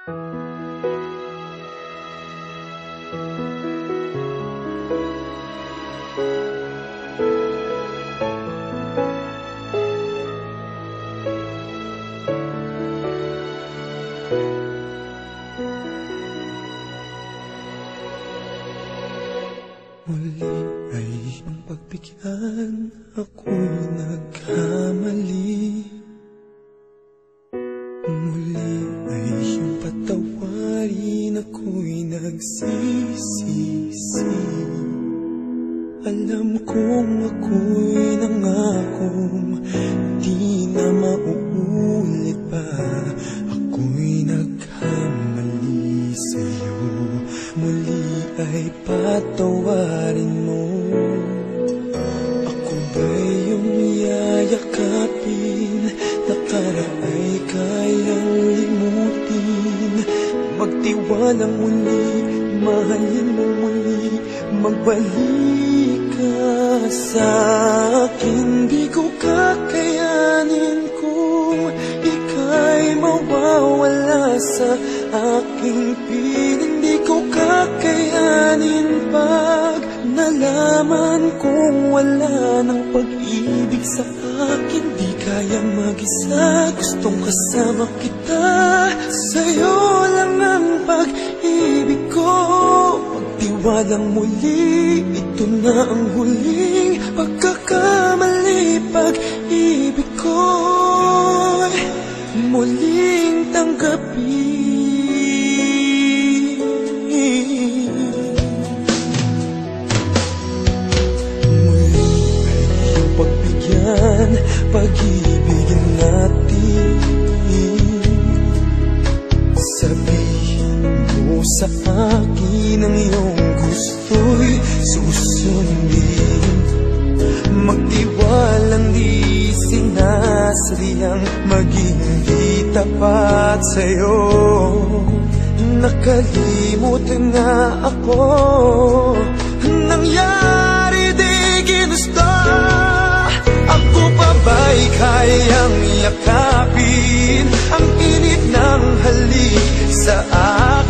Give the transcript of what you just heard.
Muli ay iyong pagbigyan, ako'y nagkamali. Muli ay iyong patawarin, ako'y nagsisisi. Alam kong ako'y nangakong di na mauulit pa. Ako'y nagkamali sa'yo, muli ay patawarin mo. Ako ba'y iyong yayakapin, nakaraay kayang limutin. Magtiwalang muli, mahalin mo muli, magbalik ka sa'kin. Di ko kakayanin kung ika'y mawawala sa aking piling. Di ko kakayanin pag nalaman kong wala ng pag-ibig sa akin. Di kaya mag-isa, gustong kasama kita. Sa'yo lang ang pag-ibig ko. Magtiwalang muli, ito na ang huling pagkakamali. Pag-ibig ko'y muling tanggapin. Pag-ibigin natin, sabihin mo sa akin ang iyong gusto'y susundin. Magtiwalang di sinasadyang maging di tapat sa'yo. Nakalimutan na ako, nangyari di ginusto. Ako pa ba'y kayang yakapin ang init ng halik sa akin?